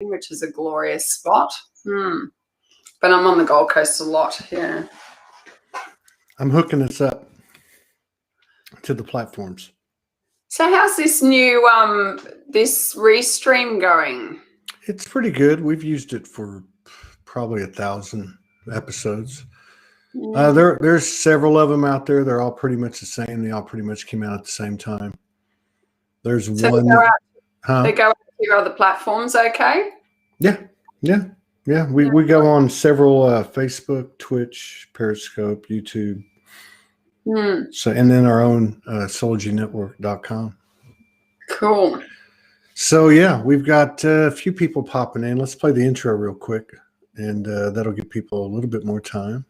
which is a glorious spot. But I'm on the Gold Coast a lot, yeah. I'm hooking us up to the platforms. So how's this new this Restream going? It's pretty good. We've used it for probably 1,000 episodes. There's several of them out there. They're all pretty much the same. They all pretty much came out at the same time. There's so one. They go out to your other platforms, okay? Yeah. We go on several Facebook, Twitch, Periscope, YouTube. So, and then our own SoulogyNetwork.com. Cool. So yeah, we've got a few people popping in. Let's play the intro real quick, and that'll give people a little bit more time.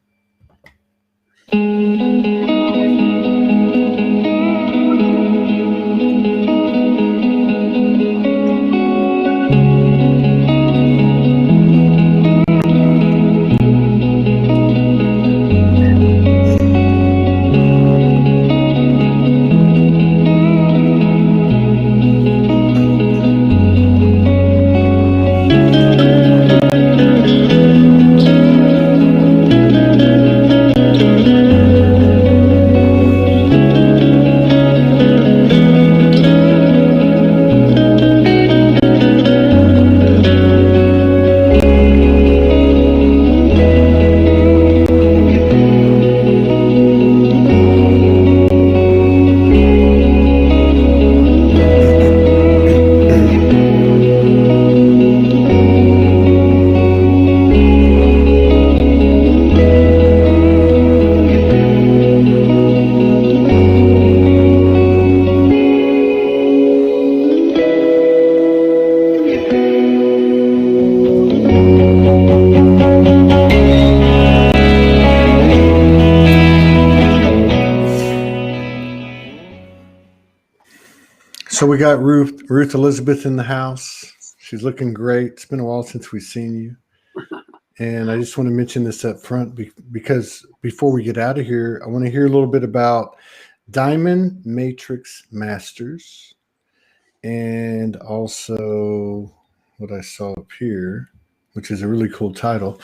So we got Ruth Elisabeth in the house. She's looking great. It's been a while since we've seen you. And I just want to mention this up front because before we get out of here, I want to hear a little bit about Diamond Matrix Masters and also what I saw up here, which is a really cool title,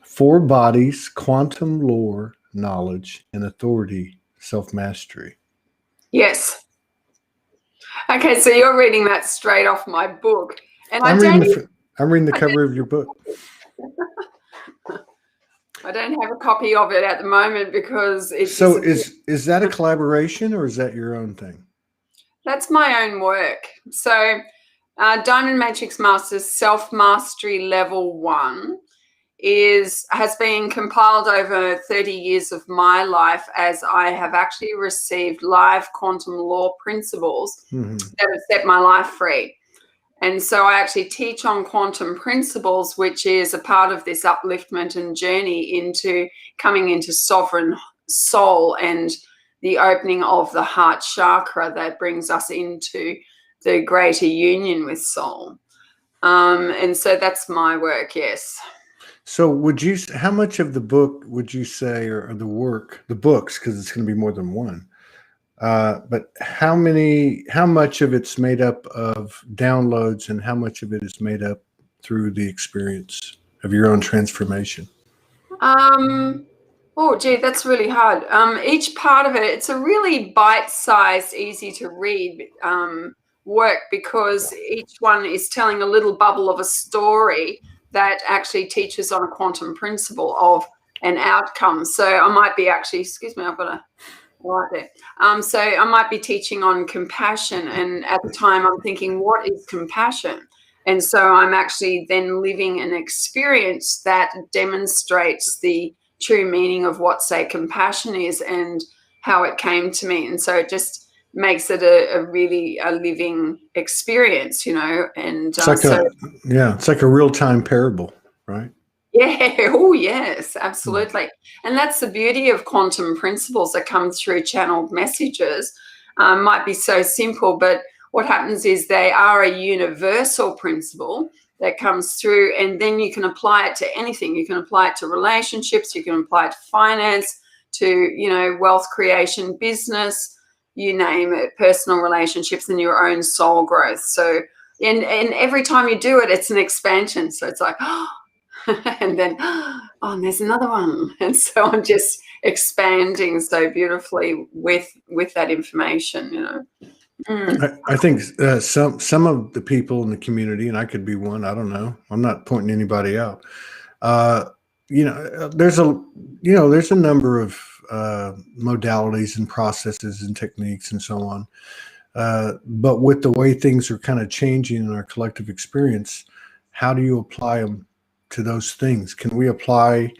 4 Bodies, Quantum Lore, Knowledge, and Authority, Self-Mastery. Yes. Okay, so you're reading that straight off my book, and I'm reading the cover of your book. I don't have a copy of it at the moment because it's. So is that a collaboration or is that your own thing? That's my own work. So, Diamond Matrix Masters Self Mastery Level 1 has been compiled over 30 years of my life as I have actually received live quantum law principles that have set my life free. And so I actually teach on quantum principles, which is a part of this upliftment and journey into coming into sovereign soul and the opening of the heart chakra that brings us into the greater union with soul. And so that's my work, yes. So how much of the book would you say, or the books, because it's going to be more than one, but how much of it's made up of downloads and how much of it is made up through the experience of your own transformation? Oh, gee, that's really hard. Each part of it, it's a really bite-sized, easy to read work because each one is telling a little bubble of a story that actually teaches on a quantum principle of an outcome. So I might be actually, excuse me, I've got a right there. So I might be teaching on compassion, and at the time I'm thinking, what is compassion? And so I'm actually then living an experience that demonstrates the true meaning of what, say, compassion is and how it came to me. And so it just makes it a really living experience, you know. And it's like a real-time parable, right? Yeah. Oh, yes, absolutely. And that's the beauty of quantum principles that come through channeled messages. Might be so simple, but what happens is they are a universal principle that comes through, and then you can apply it to anything. You can apply it to relationships, you can apply it to finance, to, you know, wealth creation, business, you name it, personal relationships, and your own soul growth. So and every time you do it, it's an expansion. So it's like, oh, and then, oh, and there's another one. And so I'm just expanding so beautifully with that information, you know. I think some of the people in the community, and I could be one, I don't know, I'm not pointing anybody out. There's a number of modalities and processes and techniques and so on. But with the way things are kind of changing in our collective experience, how do you apply them to those things? Can we apply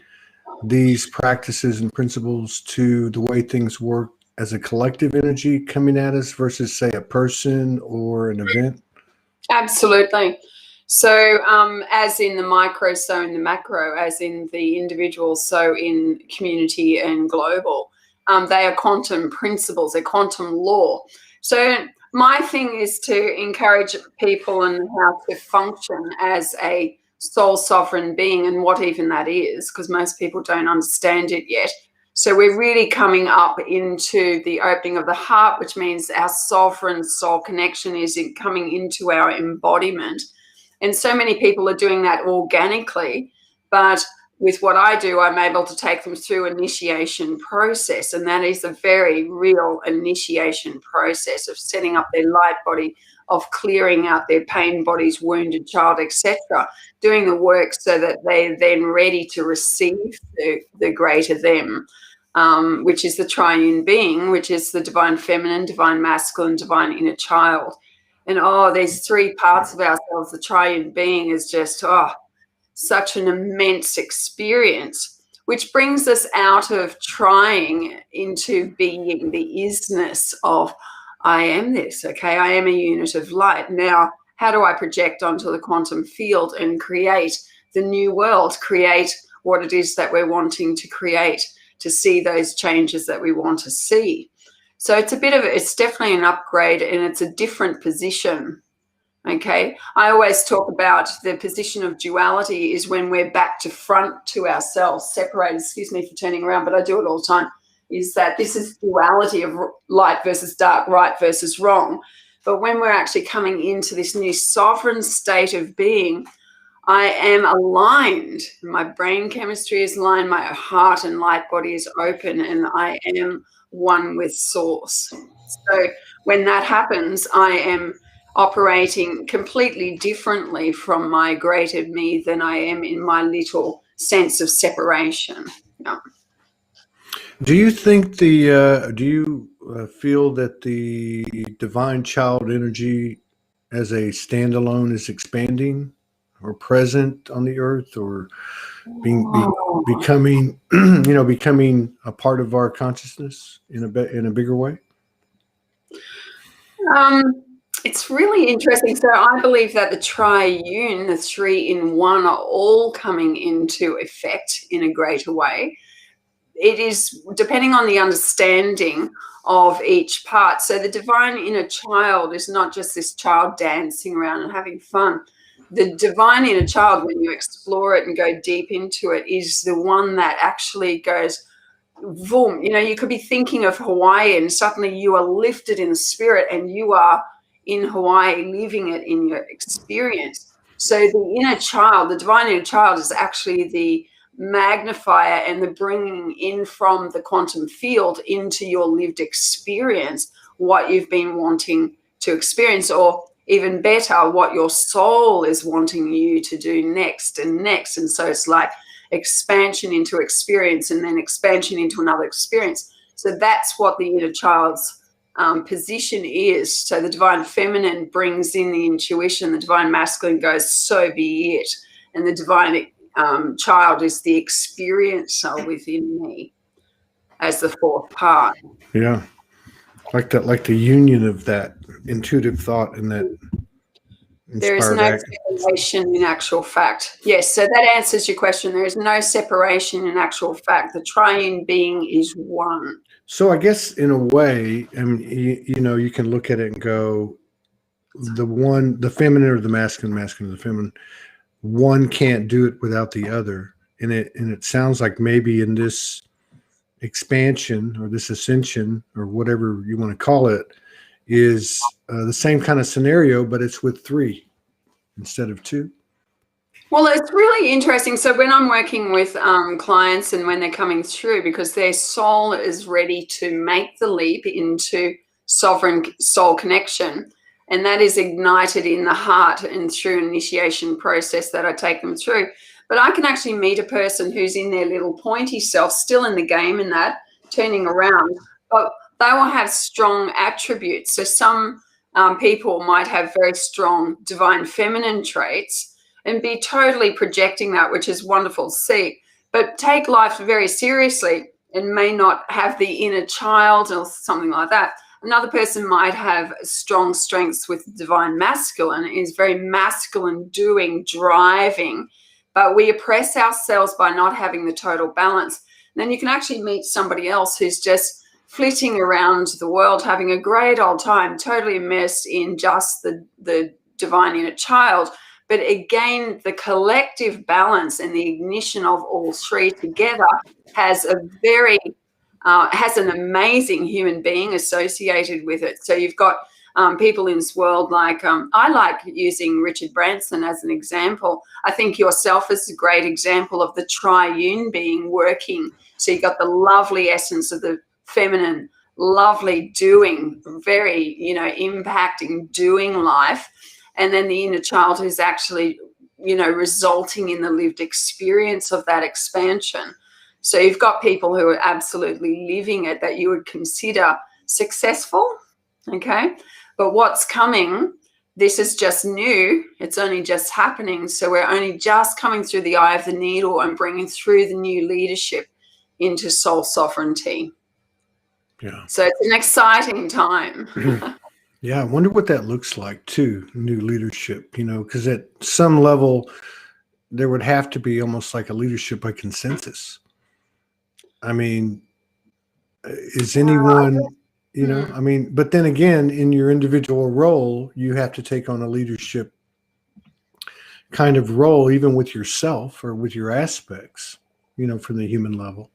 these practices and principles to the way things work as a collective energy coming at us versus, say, a person or an event? Absolutely. So as in the micro, so in the macro, as in the individual, so in community and global. They are quantum principles, they're quantum law. So my thing is to encourage people and how to function as a soul sovereign being, and what even that is, because most people don't understand it yet. So we're really coming up into the opening of the heart, which means our sovereign soul connection is coming into our embodiment. And so many people are doing that organically, but with what I do, I'm able to take them through initiation process, and that is a very real initiation process of setting up their light body, of clearing out their pain bodies, wounded child, etc., doing the work so that they're then ready to receive the greater them, which is the triune being, which is the divine feminine, divine masculine, divine inner child. And there's three parts of ourselves. The triune being is just such an immense experience, which brings us out of trying into being the isness of, I am this, okay? I am a unit of light. Now, how do I project onto the quantum field and create the new world, create what it is that we're wanting to create, to see those changes that we want to see? So it's definitely an upgrade, and it's a different position. Okay, I always talk about the position of duality is when we're back to front to ourselves, separated, excuse me for turning around, but I do it all the time, is that this is duality of light versus dark, right versus wrong. But when we're actually coming into this new sovereign state of being, I am aligned. My brain chemistry is aligned, my heart and light body is open, and I am one with source. So when that happens, I am operating completely differently from my greater me than I am in my little sense of separation. Yeah. Do you think do you feel that the divine child energy as a standalone is expanding or present on the earth, or becoming becoming a part of our consciousness in a bigger way? It's really interesting. So I believe that the triune, the 3-in-1, are all coming into effect in a greater way. It is depending on the understanding of each part. So the divine inner child is not just this child dancing around and having fun. The divine inner child, when you explore it and go deep into it, is the one that actually goes, boom. You could be thinking of Hawaii, and suddenly you are lifted in the spirit, and you are in Hawaii, living it in your experience. So the inner child, the divine inner child, is actually the magnifier and the bringing in from the quantum field into your lived experience what you've been wanting to experience, or even better, what your soul is wanting you to do next and next. And so it's like expansion into experience, and then expansion into another experience. So that's what the inner child's position is. So the divine feminine brings in the intuition, the divine masculine goes, so be it, and the divine child is the experiencer within me as the fourth part. Yeah, like the union of that intuitive thought and that there is no separation in actual fact. Yes, so that answers your question. There is no separation in actual fact. The triune being is one. So I guess in a way, I mean, you can look at it and go, the feminine or the masculine or the feminine, one can't do it without the other. And it sounds like maybe in this expansion or this ascension or whatever you want to call it is the same kind of scenario, but it's with three. instead of 2? Well, it's really interesting. So when I'm working with clients and when they're coming through, because their soul is ready to make the leap into sovereign soul connection, and that is ignited in the heart and through an initiation process that I take them through. But I can actually meet a person who's in their little pointy self, still in the game and that, turning around, but they will have strong attributes. So some people might have very strong divine feminine traits and be totally projecting that, which is wonderful to see, but take life very seriously and may not have the inner child or something like that. Another person might have strong strengths with divine masculine, is very masculine, doing, driving, but we oppress ourselves by not having the total balance. And then you can actually meet somebody else who's just flitting around the world, having a great old time, totally immersed in just the divine inner child. But again, the collective balance and the ignition of all three together has has an amazing human being associated with it. So you've got people in this world like, I like using Richard Branson as an example. I think yourself is a great example of the triune being working. So you've got the lovely essence of the feminine, lovely doing, very, impacting doing life. And then the inner child who's actually, resulting in the lived experience of that expansion. So you've got people who are absolutely living it that you would consider successful, okay? But what's coming, this is just new. It's only just happening. So we're only just coming through the eye of the needle and bringing through the new leadership into soul sovereignty. Yeah. So it's an exciting time. Yeah, I wonder what that looks like too, new leadership, because at some level there would have to be almost like a leadership by consensus. I mean, is anyone, but then again, in your individual role, you have to take on a leadership kind of role, even with yourself or with your aspects, from the human level.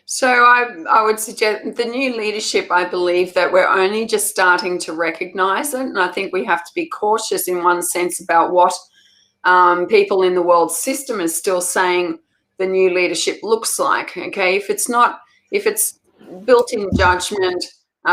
So I would suggest the new leadership, I believe that we're only just starting to recognize it. And I think we have to be cautious in one sense about what people in the world system is still saying the new leadership looks like. Okay, if it's built in judgment,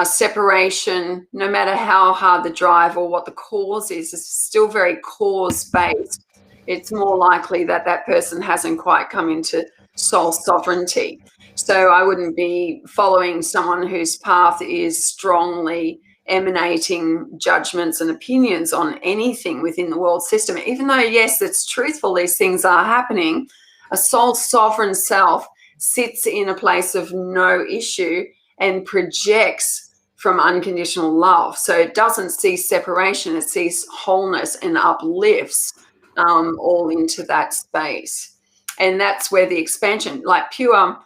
separation, no matter how hard the drive or what the cause is, it's still very cause-based. It's more likely that that person hasn't quite come into soul sovereignty. So I wouldn't be following someone whose path is strongly emanating judgments and opinions on anything within the world system, even though, yes, it's truthful, these things are happening. A soul sovereign self sits in a place of no issue and projects from unconditional love. So it doesn't see separation, it sees wholeness and uplifts all into that space. And that's where the expansion, like pure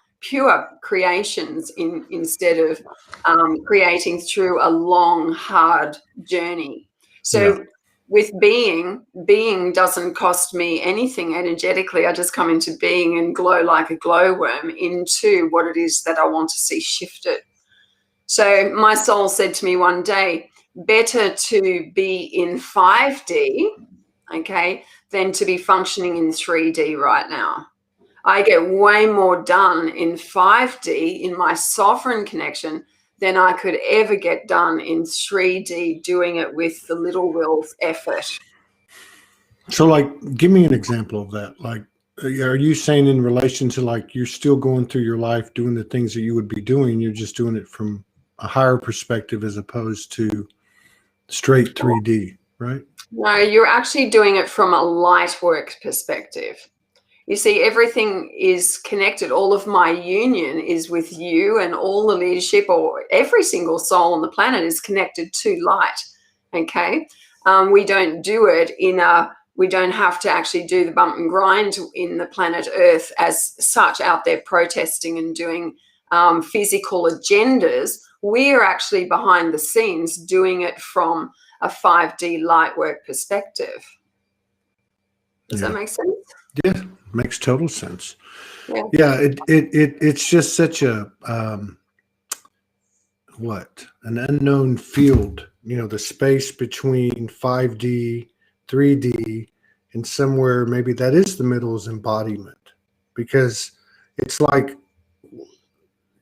creations instead of creating through a long, hard journey. So with being doesn't cost me anything energetically. I just come into being and glow like a glowworm into what it is that I want to see shifted. So my soul said to me one day, better to be in 5D, okay, than to be functioning in 3D right now. I get way more done in 5D in my sovereign connection than I could ever get done in 3D doing it with the little will's effort. So, give me an example of that. Are you saying in relation to you're still going through your life doing the things that you would be doing, you're just doing it from a higher perspective as opposed to straight 3D, right? No, you're actually doing it from a light work perspective. You see, everything is connected. All of my union is with you, and all the leadership, or every single soul on the planet, is connected to light. Okay, we don't do it we don't have to actually do the bump and grind in the planet Earth as such, out there protesting and doing physical agendas. We are actually behind the scenes doing it from a 5D light work perspective. Does that make sense? Yeah, makes total sense. Yeah, it's just such a an unknown field. The space between 5D, 3D, and somewhere maybe that is the middle is embodiment, because it's like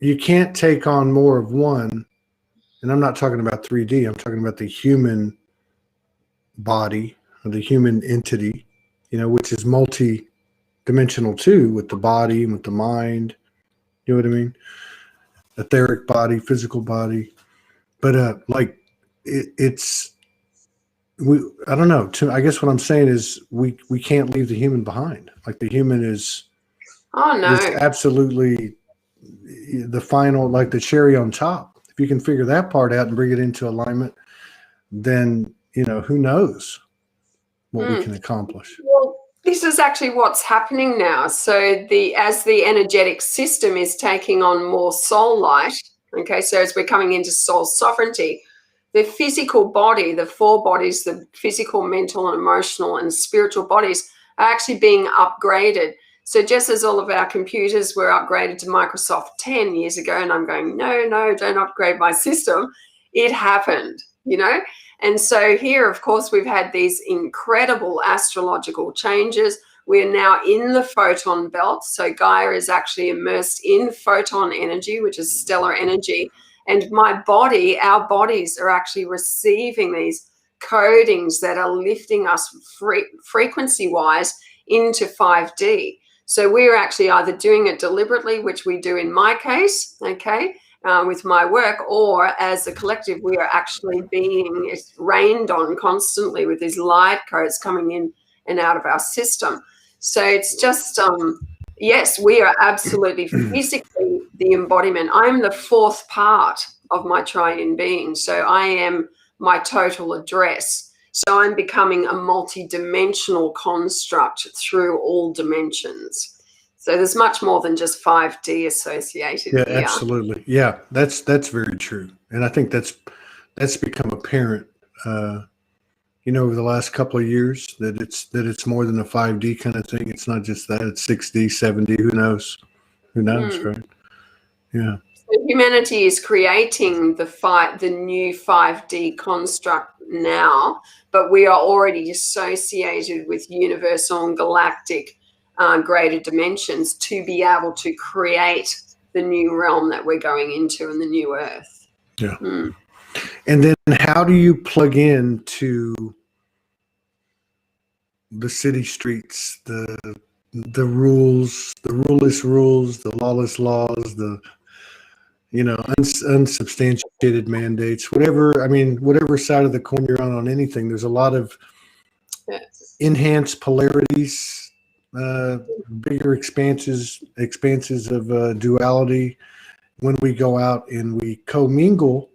you can't take on more of one. And I'm not talking about 3D. I'm talking about the human body or the human entity, which is multi-dimensional too, with the body and with the mind. You know what I mean? Etheric body, physical body. But like it's I don't know. I guess what I'm saying is we can't leave the human behind. Like the human is absolutely the final, like the cherry on top. If you can figure that part out and bring it into alignment, then who knows what we can accomplish. Well, this is actually what's happening now. So as the energetic system is taking on more soul light, okay, so as we're coming into soul sovereignty, the physical body, the four bodies, the physical, mental, and emotional and spiritual bodies are actually being upgraded. So just as all of our computers were upgraded to Microsoft 10 years ago, and I'm going, no, don't upgrade my system, it happened, And so here, of course, we've had these incredible astrological changes. We're now in the photon belt. So Gaia is actually immersed in photon energy, which is stellar energy. And our bodies are actually receiving these codings that are lifting us frequency-wise into 5D. So we're actually either doing it deliberately, which we do in my case, okay, with my work, or as a collective, we are actually being rained on constantly with these light codes coming in and out of our system. So it's just, yes, we are absolutely physically the embodiment. I'm the fourth part of my triune being. So I am my total address. So I'm becoming a multi-dimensional construct through all dimensions. So there's much more than just 5D associated here. Absolutely. Yeah, that's very true. And I think that's become apparent, over the last couple of years, that it's more than a 5D kind of thing. It's not just that, it's 6D, 7D, who knows, right? Yeah. So humanity is creating the new 5D construct now, but we are already associated with universal and galactic greater dimensions to be able to create the new realm that we're going into in the new earth. Yeah. And then how do you plug into the city streets, the rules, the ruleless rules, the lawless laws, the unsubstantiated mandates, whatever side of the coin you're on anything, there's a lot of enhanced polarities, bigger expanses of duality when we go out and we commingle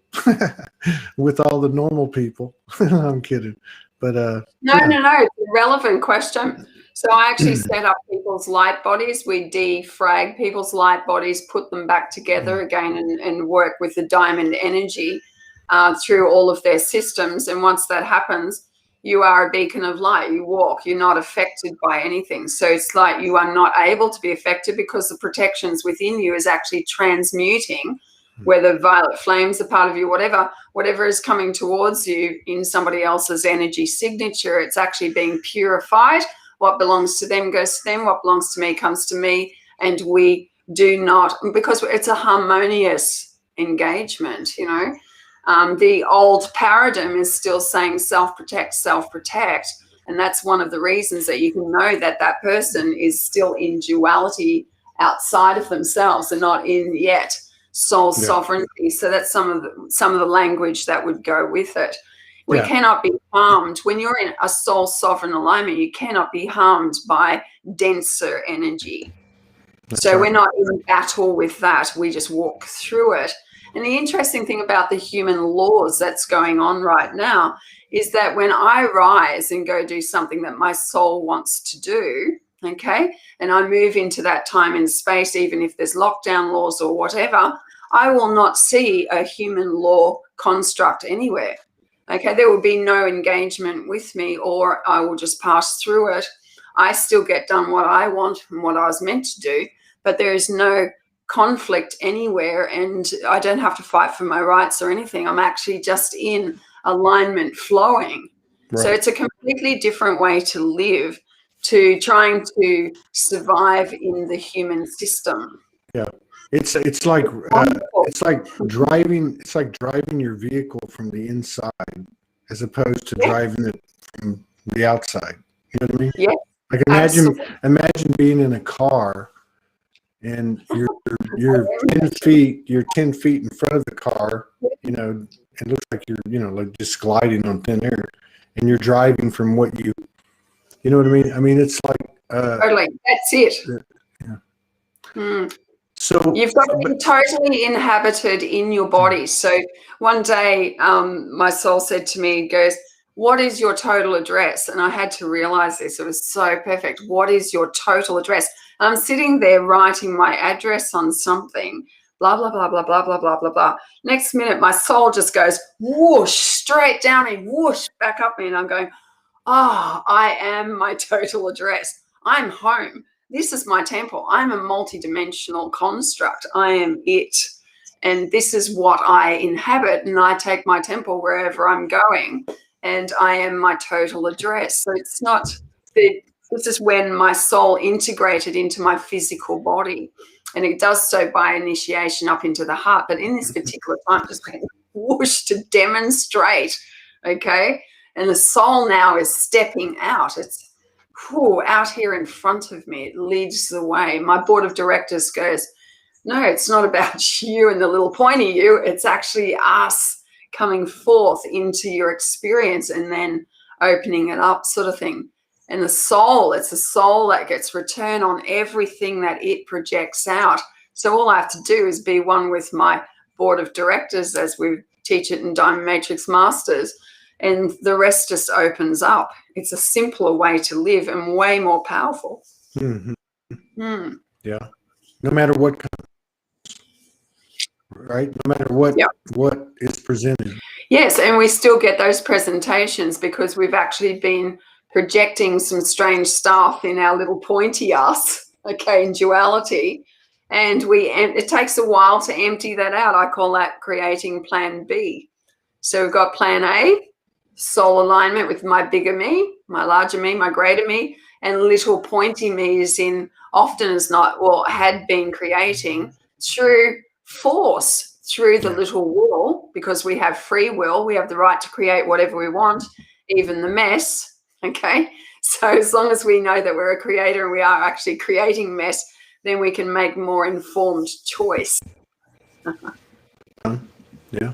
with all the normal people. I'm kidding. But no, it's a relevant question. So I actually set up people's light bodies. We defrag people's light bodies, put them back together again, and work with the diamond energy through all of their systems. And once that happens, you are a beacon of light. You walk. You're not affected by anything. So it's like you are not able to be affected because the protections within you is actually transmuting, whether violet flames are part of you, whatever is coming towards you in somebody else's energy signature, it's actually being purified. What belongs to them goes to them. What belongs to me comes to me. And we do not, because it's a harmonious engagement, The old paradigm is still saying self-protect, self-protect. And that's one of the reasons that you can know that that person is still in duality outside of themselves and not in yet soul sovereignty. So that's some of the language that would go with it. We cannot be harmed. When you're in a soul sovereign alignment, you cannot be harmed by denser energy. So we're not in battle with that. We just walk through it. And the interesting thing about the human laws that's going on right now is that when I rise and go do something that my soul wants to do, okay, and I move into that time and space, even if there's lockdown laws or whatever, I will not see a human law construct anywhere. Okay, there will be no engagement with me, or I will just pass through it. I still get done what I want and what I was meant to do, but there is no conflict anywhere, and I don't have to fight for my rights or anything. I'm actually just in alignment, flowing. So Right. it's a completely different way to live, to trying to survive in the human system. Yeah. It's like Wonderful. it's like driving your vehicle from the inside as opposed to Yeah, driving it from the outside. You know what I mean? yeah, Like absolutely. imagine being in a car and you're 10 feet in front of the car, you know, it looks like you're, you know, like just gliding on thin air, and you're driving from what you know what I mean? I mean, it's like Totally. That's it. yeah. Mm. So You've got to be but totally inhabited in your body. So one day, my soul said to me, goes, "What is your total address?" And I had to realize this. It was so perfect. What is your total address? And I'm sitting there writing my address on something, blah, blah, blah, blah, blah, blah, blah, blah, blah. Next minute, my soul just goes whoosh, straight down and whoosh, back up me. And I'm going, "Oh, I am my total address. I'm home. This is my temple. I'm a multidimensional construct. I am it. And this is what I inhabit. And I take my temple wherever I'm going. And I am my total address." So it's not this is when my soul integrated into my physical body. And it does so by initiation up into the heart. But in this particular time, just went whoosh to demonstrate. Okay. And the soul now is stepping out. It's out here in front of me. It leads the way. My board of directors goes, "No, it's not about you and the little pointy you. It's actually us coming forth into your experience and then opening it up," sort of thing. And the soul, it's the soul that gets return on everything that it projects out. So all I have to do is be one with my board of directors, as we teach it in Diamond Matrix Masters, and the rest just opens up. It's a simpler way to live and way more powerful. mhm. Mm. Yeah. No matter what comes, right? No matter Yeah. what is presented. Yes, and we still get those presentations because we've actually been projecting some strange stuff in our little pointy us, okay, in duality. And it takes a while to empty that out. I call that creating plan B. So we've got plan A, soul alignment with my bigger me, my larger me, my greater me, and little pointy me is in often as not, well, had been creating through force, through the little will, because we have free will. We have the right to create whatever we want, even the mess. Okay. So as long as we know that we're a creator and we are actually creating mess, then we can make more informed choice. Yeah.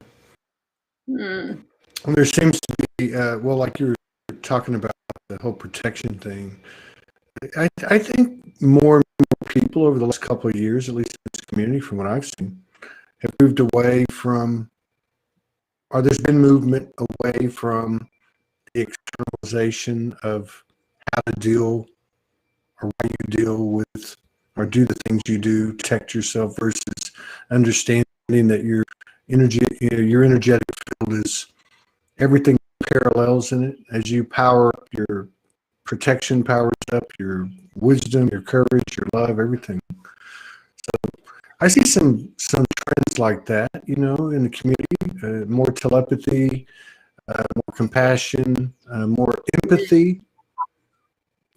Mm. Well, there seems to be, well, like you were talking about the whole protection thing. I think more and more people over the last couple of years, at least in this community, from what I've seen, have moved away from, or there's been movement away from the externalization of how to deal or why you deal with or do the things you do, protect yourself, versus understanding that your energy, your energetic field is everything parallels in it. As you power up, your protection powers up, your wisdom, your courage, your love, everything. So I see some trends like that, you know, in the community. More telepathy, more compassion, more empathy,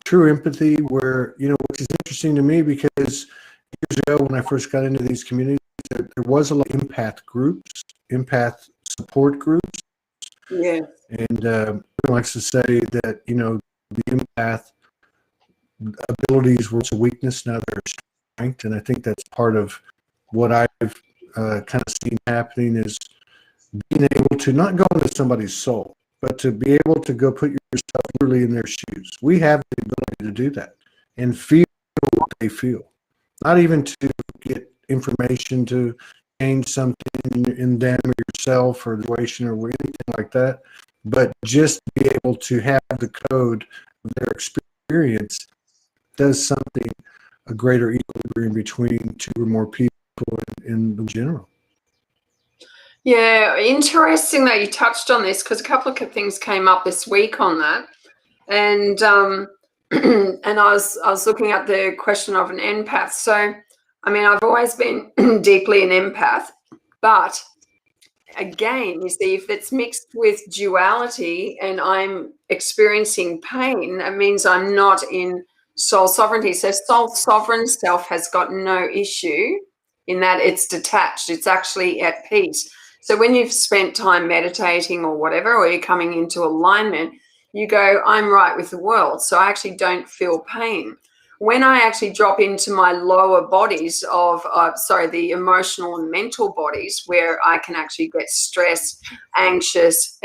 true empathy. Where, you know, which is interesting to me because years ago when I first got into these communities, there was a lot of empath support groups. Yeah. And likes to say that, you know, the empath abilities were a weakness, now they're a strength. And I think that's part of what I've kind of seen happening is being able to not go into somebody's soul, but to be able to go put yourself literally in their shoes. We have the ability to do that and feel what they feel. Not even to get information to change something in them or yourself or the situation or anything like that, but just be able to have the code of their experience does something, a greater equilibrium between two or more people in general. Yeah, interesting that you touched on this because a couple of things came up this week on that, and and I was looking at the question of an empath. So, I mean, I've always been deeply an empath, but again, you see, if it's mixed with duality and I'm experiencing pain, that means I'm not in soul sovereignty. So soul sovereign self has got no issue in that it's detached. It's actually at peace. So when you've spent time meditating or whatever, or you're coming into alignment, you go, I'm right with the world. So I actually don't feel pain. When I actually drop into my lower bodies of, the emotional and mental bodies, where I can actually get stressed, anxious,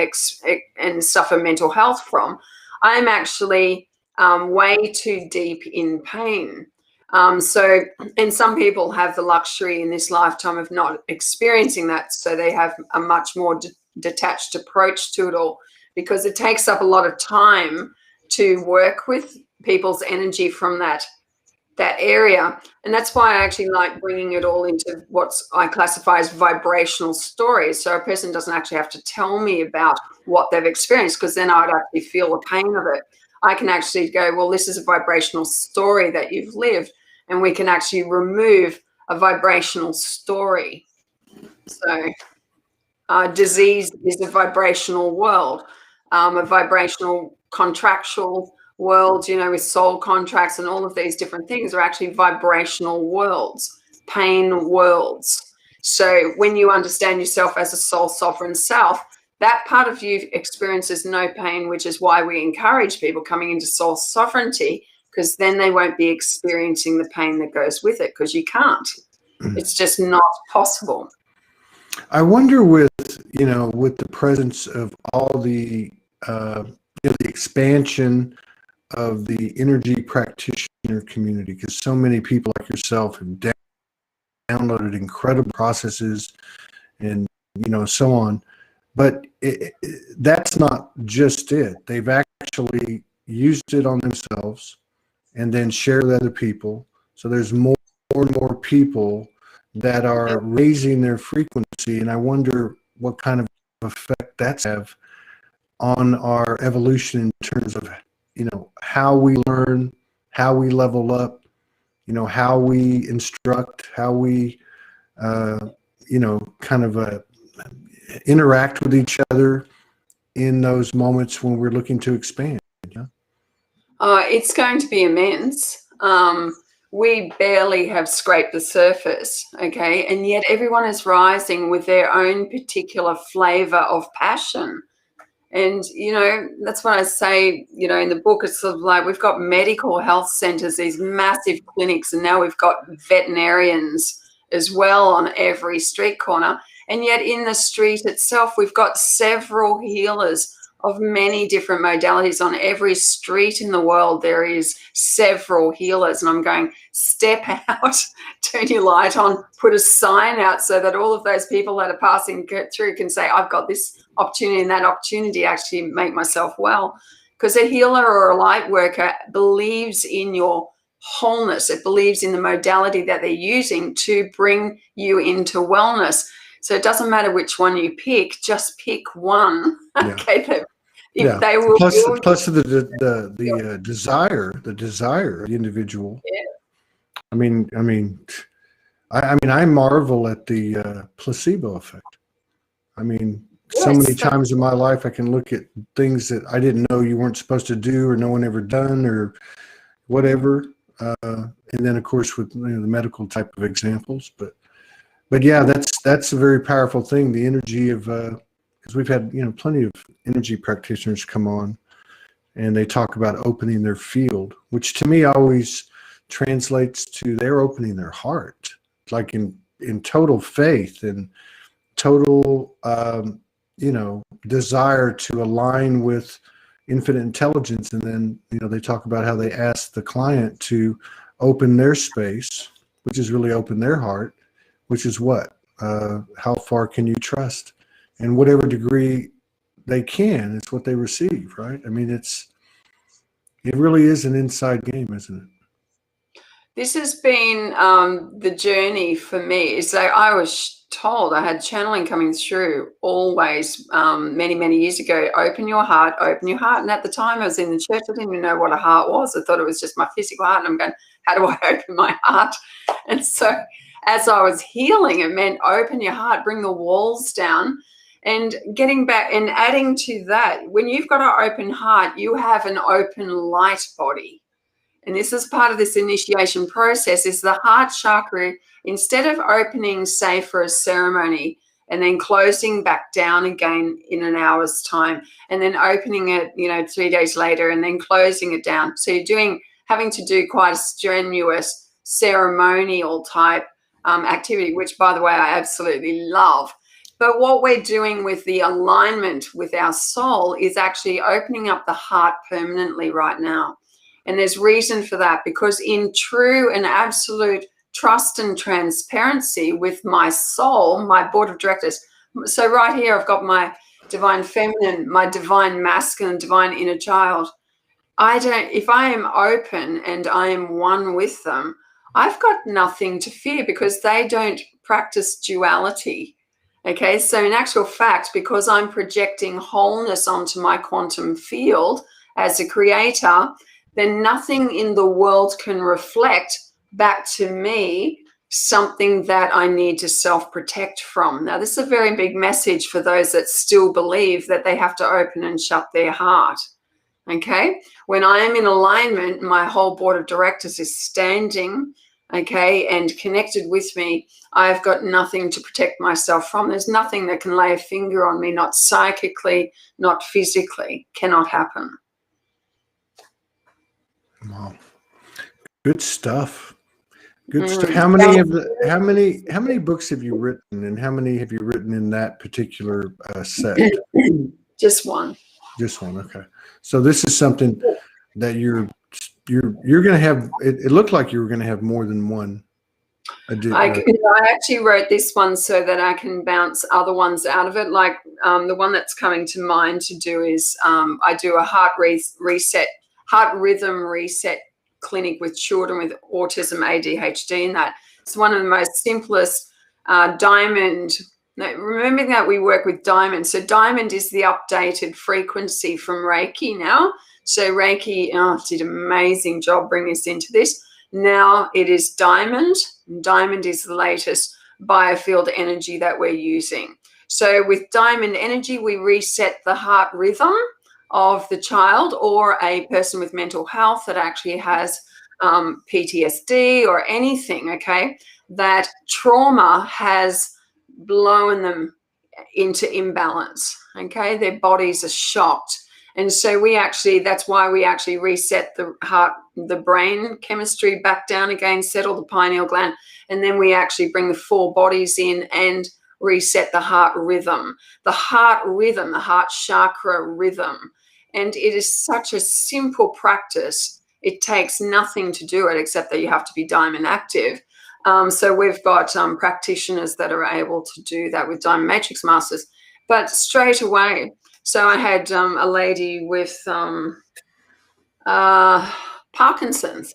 and suffer mental health from, I'm actually way too deep in pain. And some people have the luxury in this lifetime of not experiencing that. So they have a much more detached approach to it all, because it takes up a lot of time to work with people's energy from that area. And that's why I actually like bringing it all into what I classify as vibrational stories. So a person doesn't actually have to tell me about what they've experienced, because then I'd actually feel the pain of it. I can actually go, well, this is a vibrational story that you've lived, and we can actually remove a vibrational story. So disease is a vibrational world, a vibrational contractual world, with soul contracts and all of these different things are actually vibrational worlds, pain worlds. So when you understand yourself as a soul sovereign self, that part of you experiences no pain, which is why we encourage people coming into soul sovereignty, because then they won't be experiencing the pain that goes with it, because you can't. It's just not possible. I wonder with the presence of all the the expansion of the energy practitioner community, because so many people like yourself have downloaded incredible processes and so on, but that's not just it. They've actually used it on themselves and then shared with other people. So there's more and more people that are raising their frequency, and I wonder what kind of effect that's have on our evolution in terms of how we learn, how we level up, how we instruct, how we interact with each other in those moments when we're looking to expand. It's going to be immense. We barely have scraped the surface, okay? And yet everyone is rising with their own particular flavor of passion. And, that's what I say, in the book, it's sort of like we've got medical health centers, these massive clinics, and now we've got veterinarians as well on every street corner. And yet in the street itself, we've got several healers of many different modalities. On every street in the world, there is several healers. And I'm going, step out, turn your light on, put a sign out so that all of those people that are passing through can say, I've got this opportunity and that opportunity to actually make myself well. Because a healer or a light worker believes in your wholeness. It believes in the modality that they're using to bring you into wellness. So it doesn't matter which one you pick, just pick one. Yeah. Okay. They will plus the desire of the individual. Yeah. I marvel at the placebo effect. So many times in my life I can look at things that I didn't know you weren't supposed to do, or no one ever done, or whatever. And then of course with the medical type of examples, but yeah, that's a very powerful thing. The energy of because we've had plenty of energy practitioners come on, and they talk about opening their field, which to me always translates to they're opening their heart, like in total faith and total desire to align with infinite intelligence. And then they talk about how they ask the client to open their space, which is really open their heart, which is what how far can you trust, and whatever degree they can, it's what they receive, right? It really is an inside game, isn't it? This has been the journey for me. So I was told, I had channeling coming through always many, many years ago, open your heart, open your heart. And at the time I was in the church, I didn't even know what a heart was. I thought it was just my physical heart. And I'm going, how do I open my heart? And so as I was healing, it meant open your heart, bring the walls down. And getting back and adding to that, when you've got an open heart, you have an open light body. And this is part of this initiation process, is the heart chakra, instead of opening, say, for a ceremony and then closing back down again in an hour's time, and then opening it, 3 days later, and then closing it down. So you're having to do quite a strenuous ceremonial type activity, which, by the way, I absolutely love. But what we're doing with the alignment with our soul is actually opening up the heart permanently right now. And there's reason for that, because in true and absolute trust and transparency with my soul, my board of directors. So right here, I've got my divine feminine, my divine masculine, divine inner child. If I am open and I am one with them, I've got nothing to fear, because they don't practice duality. Okay, so in actual fact, because I'm projecting wholeness onto my quantum field as a creator, then nothing in the world can reflect back to me something that I need to self-protect from. Now, this is a very big message for those that still believe that they have to open and shut their heart. Okay, when I am in alignment, my whole board of directors is standing, okay, and connected with me. I've got nothing to protect myself from. There's nothing that can lay a finger on me, not psychically, not physically. Cannot happen. Wow, good stuff. Good stuff. How many books have you written, and how many have you written in that particular set? Just one. Just one. Okay. So this is something that you're going to have. It looked like you were going to have more than one. I actually wrote this one so that I can bounce other ones out of it. Like the one that's coming to mind to do is I do a heart rhythm reset clinic with children with autism, ADHD, and that it's one of the most simplest diamond. Remember that we work with diamond. So diamond is the updated frequency from Reiki now. So Reiki did an amazing job bringing us into this. Now it is diamond. Diamond is the latest biofield energy that we're using. So with diamond energy, we reset the heart rhythm of the child or a person with mental health that actually has PTSD or anything, okay, that trauma has blown them into imbalance, okay? Their bodies are shocked. And so that's why we actually reset the heart, the brain chemistry back down again, settle the pineal gland, and then we actually bring the 4 bodies in and reset the heart rhythm, the heart chakra rhythm. And it is such a simple practice. It takes nothing to do it except that you have to be diamond active. So we've got practitioners that are able to do that with Diamond Matrix Masters. But straight away, so I had a lady with Parkinson's.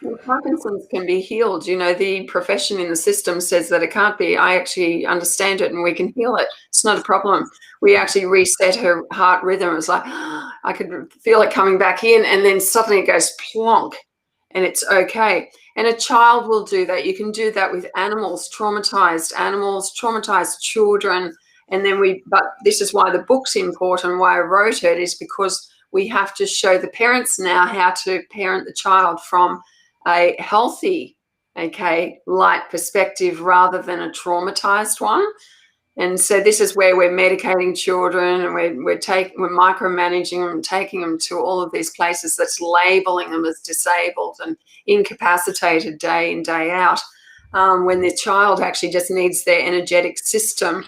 Well, Parkinson's can be healed. The profession in the system says that it can't be. I actually understand it and we can heal it. It's not a problem. We actually reset her heart rhythm. It was like, I could feel it coming back in, and then suddenly it goes plonk and it's okay. And a child will do that. You can do that with animals, traumatized children. And then but this is why the book's important, why I wrote it, is because we have to show the parents now how to parent the child from a healthy, light perspective rather than a traumatized one. And so this is where we're medicating children, and we're micromanaging them, taking them to all of these places that's labeling them as disabled and incapacitated day in, day out, when the child actually just needs their energetic system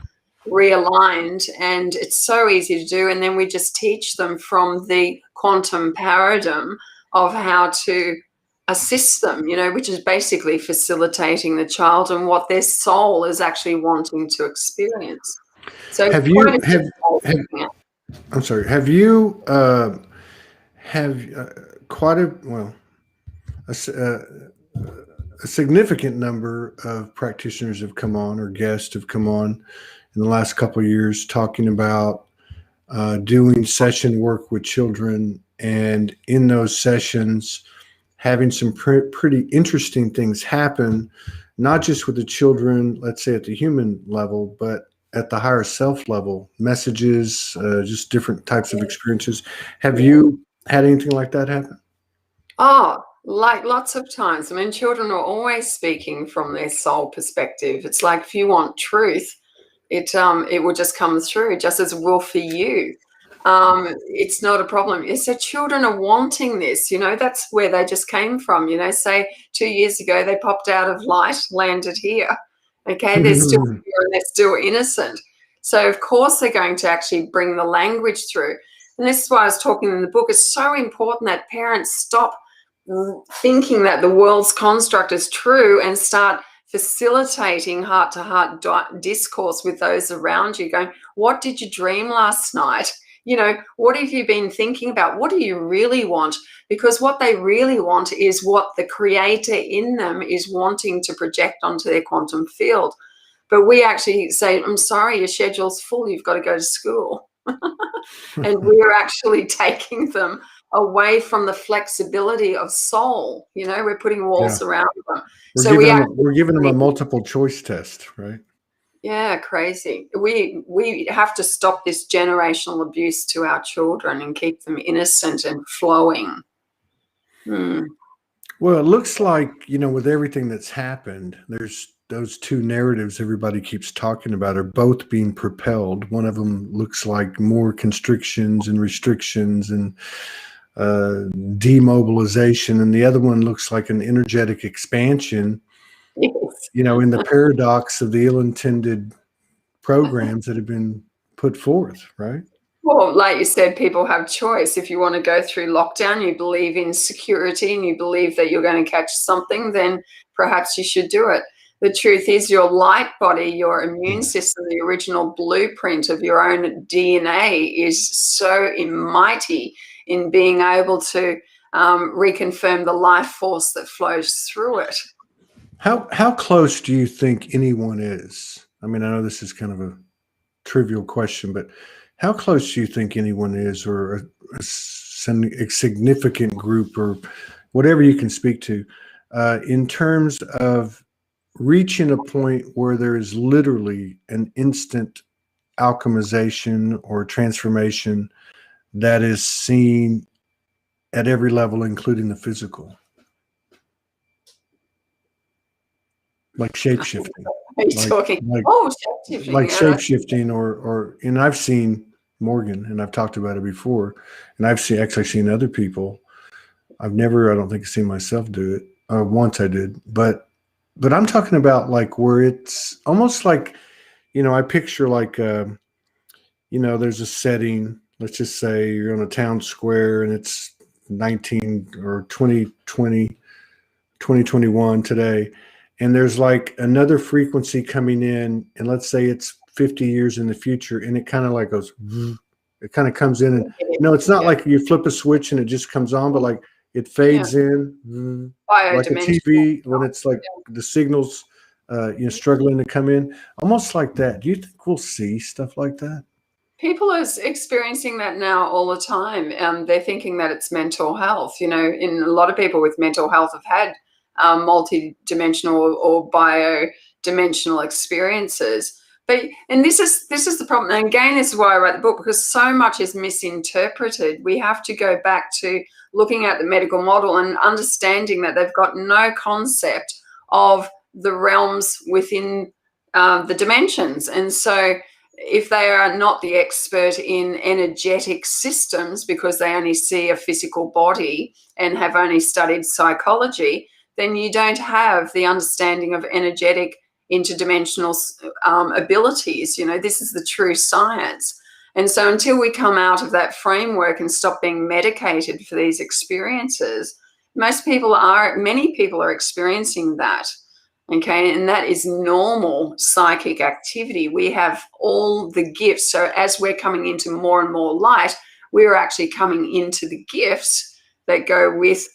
realigned. And it's so easy to do. And then we just teach them from the quantum paradigm of how to assist them, which is basically facilitating the child and what their soul is actually wanting to experience. So have you quite a significant number of practitioners have come on, or guests have come on in the last couple of years, talking about doing session work with children, and in those sessions having some pretty interesting things happen, not just with the children, let's say at the human level, but at the higher self level, messages, just different types of experiences. Have you had anything like that happen? Oh, like lots of times. I mean, children are always speaking from their soul perspective. It's like if you want truth, it will just come through, just as it will for you. It's not a problem. So children are wanting this, that's where they just came from. Say 2 years ago they popped out of light, landed here. Okay, they're still here and they're still innocent. So of course they're going to actually bring the language through. And this is why I was talking in the book. It's so important that parents stop thinking that the world's construct is true and start facilitating heart-to-heart discourse with those around you, going, what did you dream last night? What have you been thinking about? What do you really want? Because what they really want is what the creator in them is wanting to project onto their quantum field. But we actually say, I'm sorry, your schedule's full, you've got to go to school. And we're actually taking them away from the flexibility of soul. We're putting walls around them. We're giving them a multiple choice test, right? Yeah, crazy. We have to stop this generational abuse to our children and keep them innocent and flowing. Well, it looks like, with everything that's happened, there's those two narratives everybody keeps talking about are both being propelled. One of them looks like more constrictions and restrictions and demobilization, and the other one looks like an energetic expansion. Yes. In the paradox of the ill-intended programs that have been put forth, right? Well, like you said, people have choice. If you want to go through lockdown, you believe in security and you believe that you're going to catch something, then perhaps you should do it. The truth is your light body, your immune system, the original blueprint of your own DNA is so mighty in being able to reconfirm the life force that flows through it. How close do you think anyone is? I mean, I know this is kind of a trivial question, but how close do you think anyone is, or a significant group, or whatever you can speak to, in terms of reaching a point where there is literally an instant alchemization or transformation that is seen at every level, including the physical? Like shape-shifting. Shape-shifting. Like shape-shifting, or and I've seen Morgan, and I've talked about it before, and I've actually seen other people. I don't think I've seen myself do it. Once I did, but I'm talking about like where it's almost like, I picture like, there's a setting. Let's just say you're on a town square and it's 2021 today. And there's like another frequency coming in, and let's say it's 50 years in the future, and it kind of like goes, it kind of comes in, and it's not like you flip a switch and it just comes on, but like it fades in, like a TV when it's like the signals, struggling to come in, almost like that. Do you think we'll see stuff like that? People are experiencing that now all the time. They're thinking that it's mental health. In a lot of people with mental health have had multi-dimensional or bio-dimensional experiences. And this is the problem. And again, this is why I wrote the book, because so much is misinterpreted. We have to go back to looking at the medical model and understanding that they've got no concept of the realms within the dimensions. And so if they are not the expert in energetic systems because they only see a physical body and have only studied psychology, then you don't have the understanding of energetic interdimensional abilities. This is the true science. And so until we come out of that framework and stop being medicated for these experiences, many people are experiencing that. Okay, and that is normal psychic activity. We have all the gifts. So as we're coming into more and more light, we're actually coming into the gifts that go with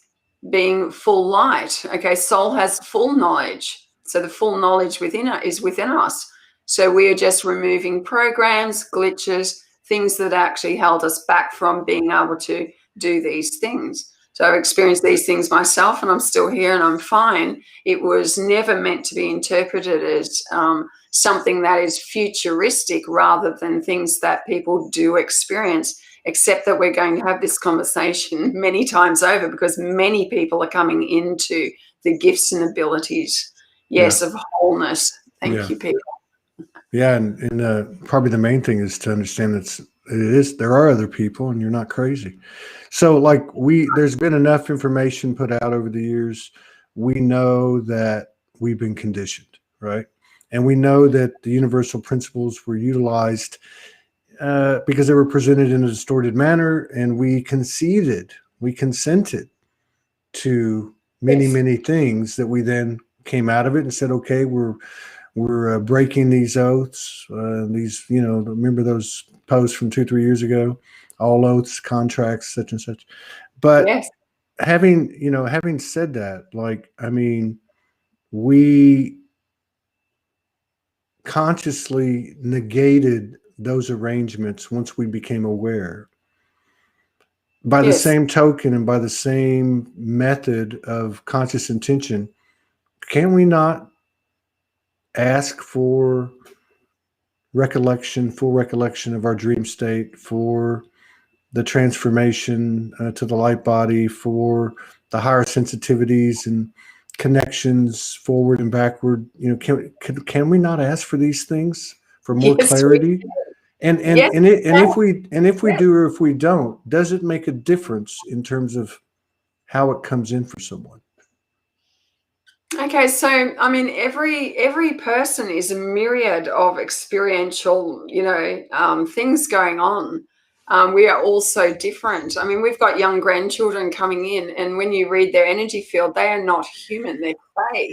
being full light. Okay, soul has full knowledge. So the full knowledge within it is within us. So we are just removing programs, glitches, things that actually held us back from being able to do these things. So I've experienced these things myself, and I'm still here and I'm fine. It was never meant to be interpreted as something that is futuristic rather than things that people do experience, except that we're going to have this conversation many times over because many people are coming into the gifts and abilities, yes, of wholeness. Thank you, people. Yeah, and probably the main thing is to understand there are other people and you're not crazy. So like there's been enough information put out over the years. We know that we've been conditioned, right? And we know that the universal principles were utilized because they were presented in a distorted manner, and we consented to many things that we then came out of it and said, okay, we're breaking these oaths, remember those posts from 2-3 years ago, all oaths, contracts, such and such. But having said that, like, I mean, we consciously negated those arrangements once we became aware. By the same token and by the same method of conscious intention, can we not ask for full recollection of our dream state, for the transformation to the light body, for the higher sensitivities and connections forward and backward? Can we not ask for these things for more clarity? And if we do or if we don't, does it make a difference in terms of how it comes in for someone? Okay, so I mean, every person is a myriad of experiential, things going on. We are all so different. I mean, we've got young grandchildren coming in, and when you read their energy field, they are not human; they're clay.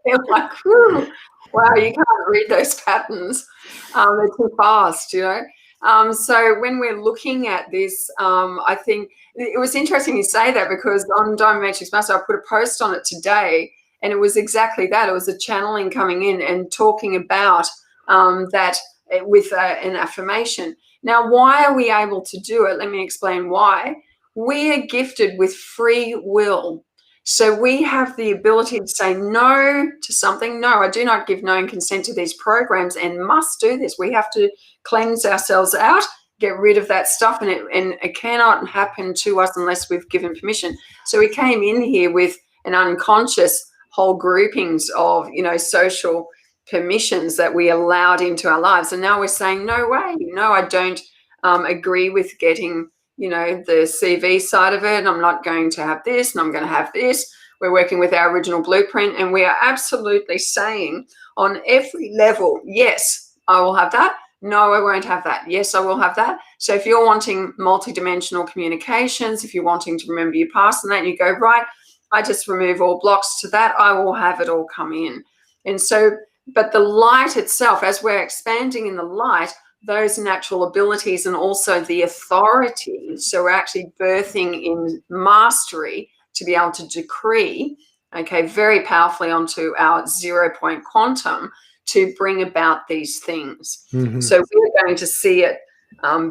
They're like, whew, wow, you can't read those patterns. They're too fast, So when we're looking at this, I think it was interesting you say that, because on Diamond Matrix Master, I put a post on it today, and it was exactly that. It was a channeling coming in and talking about that with an affirmation. Now, why are we able to do it? Let me explain why. We are gifted with free will. So we have the ability to say no to something. No, I do not give known consent to these programs and must do this. We have to cleanse ourselves out, get rid of that stuff, and it cannot happen to us unless we've given permission. So we came in here with an unconscious whole groupings of, social permissions that we allowed into our lives. And now we're saying, no way, no, I don't agree with getting the CV side of it. I'm not going to have this, and I'm going to have this. We're working with our original blueprint, and we are absolutely saying on every level, yes, I will have that. No, I won't have that. Yes, I will have that. So if you're wanting multidimensional communications, if you're wanting to remember your past and that, you go, right, I just remove all blocks to that. I will have it all come in. And so, but the light itself, as we're expanding in the light, those natural abilities and also the authority. So we're actually birthing in mastery to be able to decree, very powerfully onto our 0 point quantum to bring about these things. Mm-hmm. So we're going to see it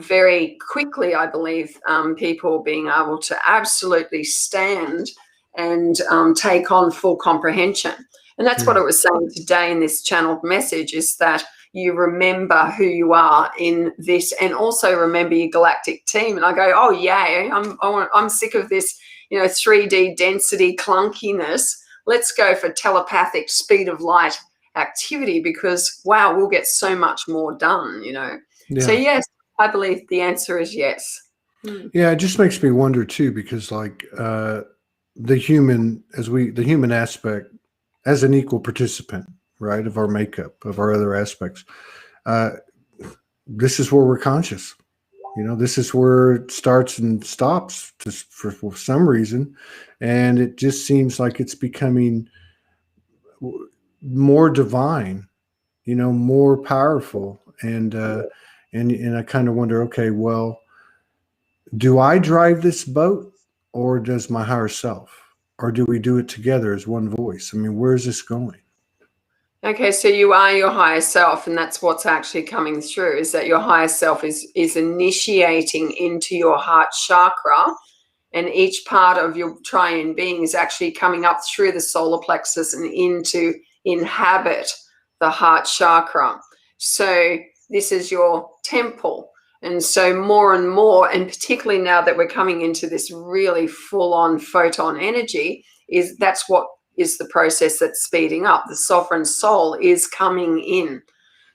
very quickly, I believe, people being able to absolutely stand and take on full comprehension. And that's what it was saying today in this channeled message, is that you remember who you are in this, and also remember your galactic team. And I go, oh yay, I'm sick of this, 3D density clunkiness. Let's go for telepathic speed of light activity, because wow, we'll get so much more done. So yes, I believe the answer is yes. Yeah, it just makes me wonder too, because like the human aspect as an equal participant, right, of our makeup, of our other aspects. This is where we're conscious. This is where it starts and stops for some reason. And it just seems like it's becoming more divine, more powerful. And I kind of wonder, okay, well, do I drive this boat, or does my higher self, or do we do it together as one voice? I mean, where is this going? Okay, so you are your higher self, and that's what's actually coming through, is that your higher self is initiating into your heart chakra, and each part of your triune being is actually coming up through the solar plexus and into inhabit the heart chakra. So this is your temple. And so more and more, and particularly now that we're coming into this really full-on photon energy, that's what is the process that's speeding up. The sovereign soul is coming in.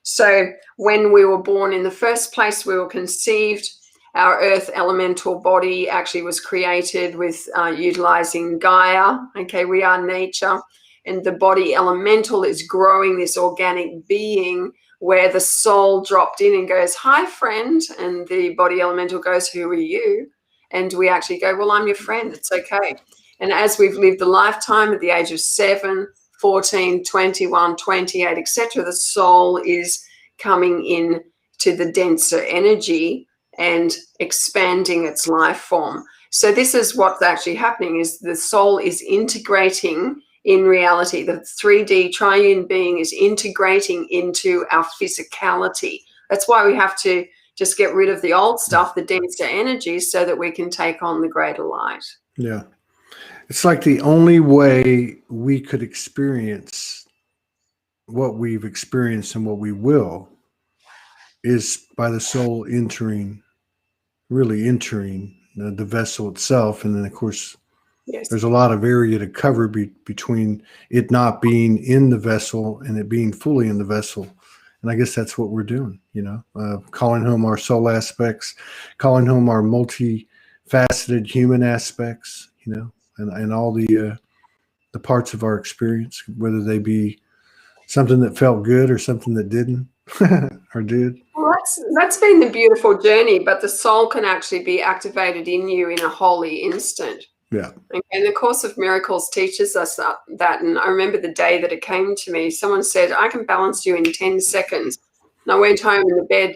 So when we were born in the first place, we were conceived. Our earth elemental body actually was created with utilizing Gaia. Okay, we are nature. And the body elemental is growing this organic being where the soul dropped in and goes, "Hi, friend." And the body elemental goes, "Who are you?" And we actually go, "Well, I'm your friend. It's okay." And as we've lived a lifetime at the age of 7, 14, 21, 28, etc., the soul is coming in to the denser energy and expanding its life form. So this is what's actually happening, is the soul is integrating in reality. The 3D triune being is integrating into our physicality. That's why we have to just get rid of the old stuff, the denser energies, so that we can take on the greater light. Yeah. It's like the only way we could experience what we've experienced and what we will is by the soul really entering the vessel itself. And then, of course, Yes. there's a lot of area to cover between it not being in the vessel and it being fully in the vessel. And I guess that's what we're doing, calling home our soul aspects, calling home our multifaceted human aspects, and all the parts of our experience, whether they be something that felt good or something that didn't or did. Well, that's been the beautiful journey, but the soul can actually be activated in you in a holy instant. Yeah. And the Course of Miracles teaches us that. And I remember the day that it came to me, someone said, "I can balance you in 10 seconds. And I went home in the bed,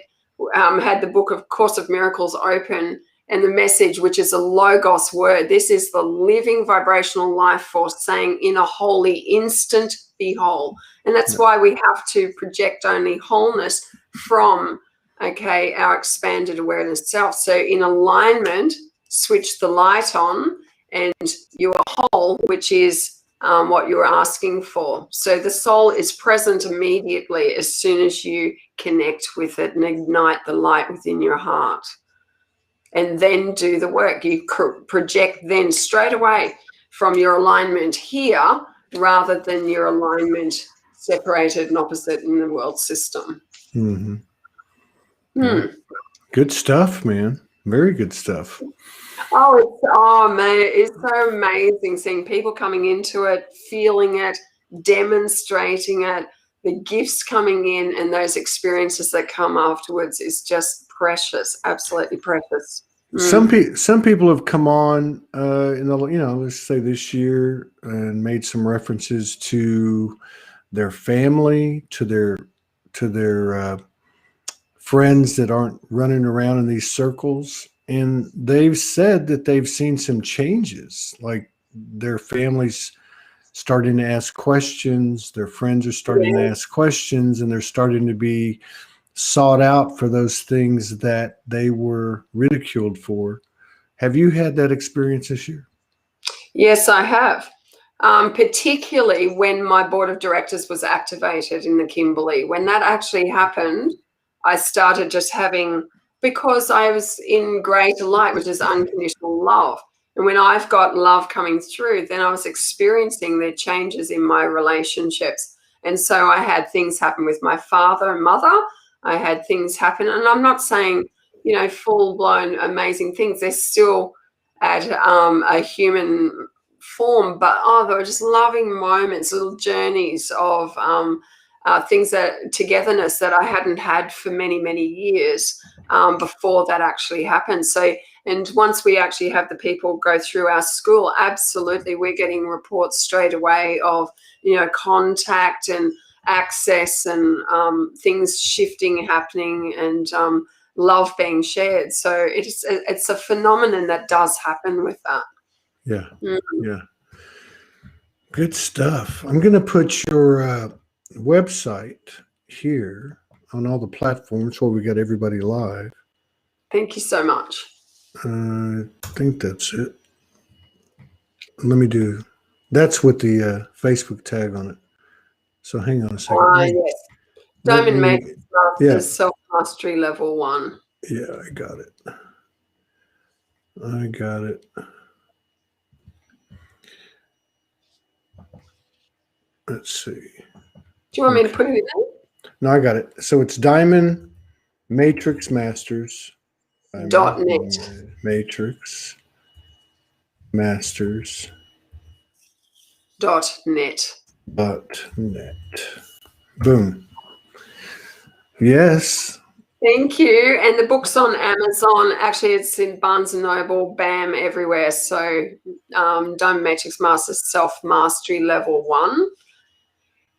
had the book of Course of Miracles open, and the message, which is a logos word. This is the living vibrational life force saying, "In a holy instant, be whole." And that's why we have to project only wholeness from, our expanded awareness self. So in alignment, switch the light on, and you are whole, which is what you're asking for. So the soul is present immediately as soon as you connect with it and ignite the light within your heart. And then do the work. You project then straight away from your alignment here rather than your alignment separated and opposite in the world system. Mm-hmm. Yeah. Good stuff, man. Very good stuff. Oh man, it's so amazing seeing people coming into it, feeling it, demonstrating it, the gifts coming in, and those experiences that come afterwards is just precious, absolutely precious. Some people have come on in the let's say this year and made some references to their family, to their friends that aren't running around in these circles, and they've said that they've seen some changes, like their families starting to ask questions, their friends are starting to ask questions, and they're starting to be sought out for those things that they were ridiculed for. Have you had that experience this year? Yes, I have. Particularly when my board of directors was activated in the Kimberley. When that actually happened, I started just having, because I was in greater light, which is unconditional love. And when I've got love coming through, then I was experiencing the changes in my relationships. And so I had things happen with my father and mother. I had things happen, and I'm not saying, full-blown amazing things. They're still at a human form, but there were just loving moments, little journeys of things togetherness that I hadn't had for many, many years before that actually happened. So, and once we actually have the people go through our school, absolutely, we're getting reports straight away of, contact and access and things shifting, happening, and love being shared. So it's a phenomenon that does happen with that. Yeah. Yeah. Good stuff. I'm going to put your website here on all the platforms where we got everybody live. Thank you so much. I think that's it. That's with the Facebook tag on it. So hang on a second. Yes. Diamond Matrix Master Self-Mastery Level 1. Yeah, I got it. I got it. Let's see. Do you want me to put it in? No, I got it. So it's Diamond Matrix Masters. .net. Matrix Masters. .net. .net. Boom. Yes. Thank you. And the book's on Amazon. Actually, it's in Barnes & Noble, BAM, everywhere. So Diamond Matrix Master Self-Mastery Level 1.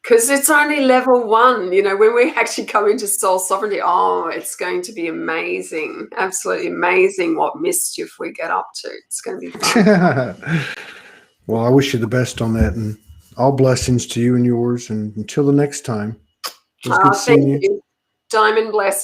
Because it's only level 1. You know, when we actually come into soul sovereignty, it's going to be amazing. Absolutely amazing what mischief we get up to. It's going to be fun. Well, I wish you the best on that, and all blessings to you and yours. And until the next time, it was good seeing you. Diamond blessings.